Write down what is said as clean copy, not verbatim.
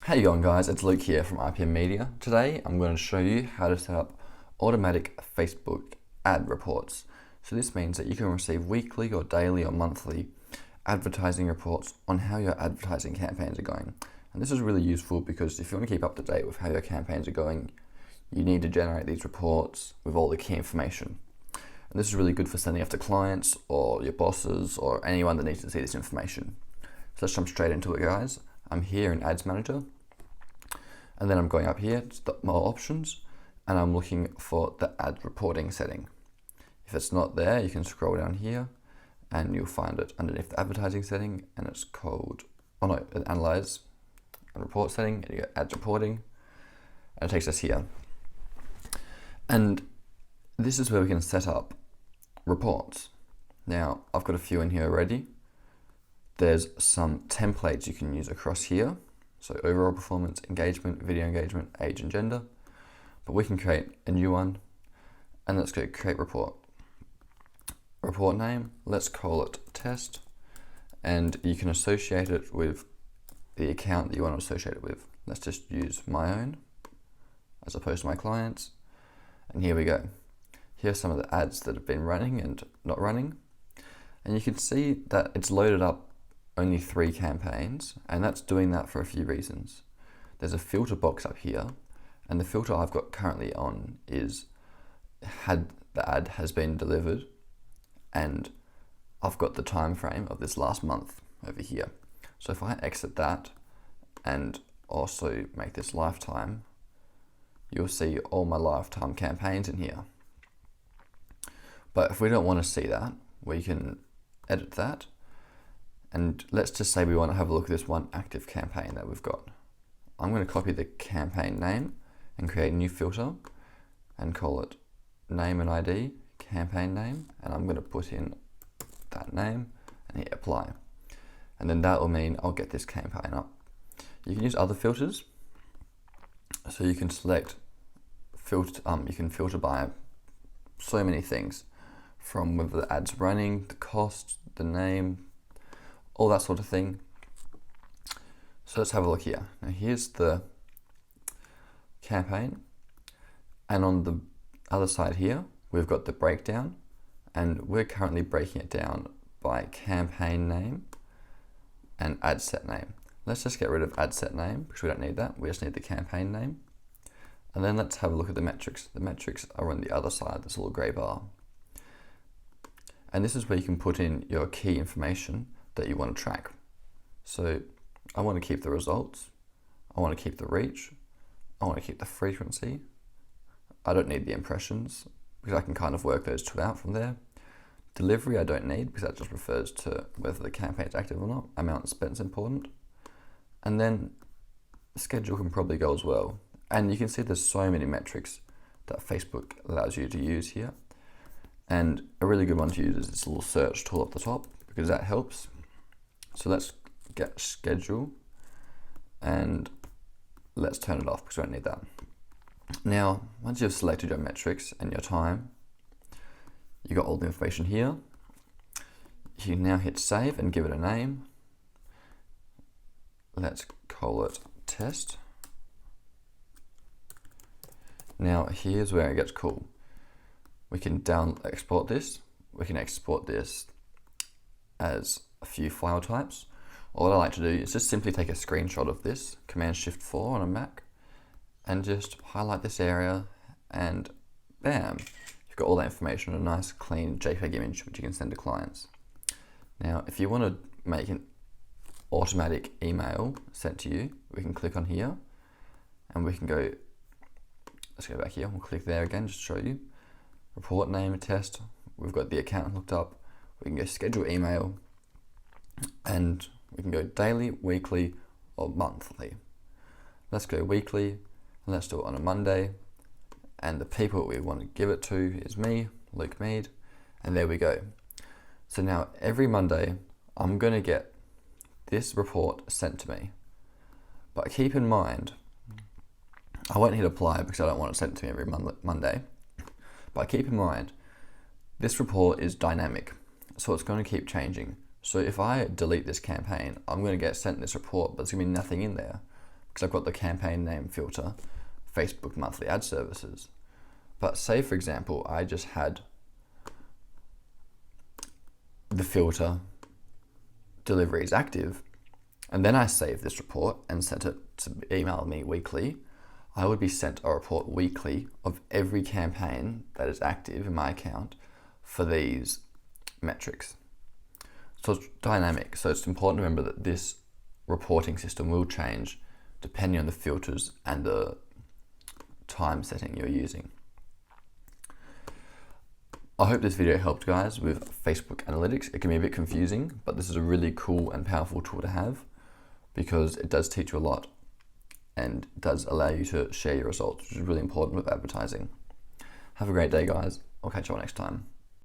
How you going, guys? It's Luke here from IPM Media. Today I'm going to show you how to set up automatic Facebook ad reports. So this means that you can receive weekly or daily or monthly advertising reports on how your advertising campaigns are going. And this is really useful because if you want to keep up to date with how your campaigns are going, you need to generate these reports with all the key information. And this is really good for sending off to clients or your bosses or anyone that needs to see this information. So let's jump straight into it, guys. I'm here in Ads Manager, and then I'm going up here to more options, and I'm looking for the ad reporting setting. If it's not there, you can scroll down here and you'll find it underneath the advertising setting, and it's called, analyze and report setting, and you get ads reporting, and it takes us here. And this is where we can set up reports. Now, I've got a few in here already. There's some templates you can use across here. So overall performance, engagement, video engagement, age and gender. But we can create a new one, and let's go create report. Report name, let's call it test, and you can associate it with the account that you want to associate it with. Let's just use my own as opposed to my clients. And here we go. Here's some of the ads that have been running and not running. And you can see that it's loaded up only 3 campaigns, and that's doing that for a few reasons. There's a filter box up here, and the filter I've got currently on is had the ad has been delivered, and I've got the time frame of this last month over here. So if I exit that and also make this lifetime, you'll see all my lifetime campaigns in here. But if we don't want to see that, we can edit that. And let's just say we want to have a look at this one active campaign that we've got. I'm going to copy the campaign name and create a new filter and call it name and ID, campaign name, and I'm going to put in that name and hit apply. And then that will mean I'll get this campaign up. You can use other filters. So you can select you can filter by so many things, from whether the ad's running, the cost, the name, all that sort of thing. So let's have a look here. Now here's the campaign, and on the other side here we've got the breakdown, and we're currently breaking it down by campaign name and ad set name. Let's just get rid of ad set name because we don't need that. We just need the campaign name. And then let's have a look at the metrics. The metrics are on the other side, this little grey bar. And this is where you can put in your key information that you want to track. So I want to keep the results, I want to keep the reach, I want to keep the frequency. I don't need the impressions because I can kind of work those two out from there. Delivery I don't need because that just refers to whether the campaign is active or not. Amount spent is important. And then schedule can probably go as well. And you can see there's so many metrics that Facebook allows you to use here. And a really good one to use is this little search tool at the top, because that helps. So let's get schedule and let's turn it off because we don't need that. Now, once you've selected your metrics and your time, you got all the information here. You now hit save and give it a name. Let's call it test. Now here's where it gets cool. We can export this. We can export this as a few file types. What I like to do is just simply take a screenshot of this, Command-Shift-4 on a Mac, and just highlight this area, and bam, you've got all that information in a nice clean JPEG image which you can send to clients. Now if you want to make an automatic email sent to you, we can click on here and we can go, let's go back here, we'll click there again just to show you. Report name, test, we've got the account hooked up, we can go schedule email, and we can go daily, weekly, or monthly. Let's go weekly, and let's do it on a Monday, and the people we want to give it to is me, Luke Mead, and there we go. So now every Monday, I'm going to get this report sent to me. But keep in mind, I won't hit apply because I don't want it sent to me every Monday. But keep in mind, this report is dynamic, so it's going to keep changing. So if I delete this campaign, I'm going to get sent this report, but there's going to be nothing in there because I've got the campaign name filter, Facebook monthly ad services. But say, for example, I just had the filter delivery is active, and then I saved this report and sent it to email me weekly, I would be sent a report weekly of every campaign that is active in my account for these metrics. So it's dynamic, so it's important to remember that this reporting system will change depending on the filters and the time setting you're using. I hope this video helped, guys, with Facebook analytics. It can be a bit confusing, but this is a really cool and powerful tool to have because it does teach you a lot and does allow you to share your results, which is really important with advertising. Have a great day, guys. I'll catch you all next time.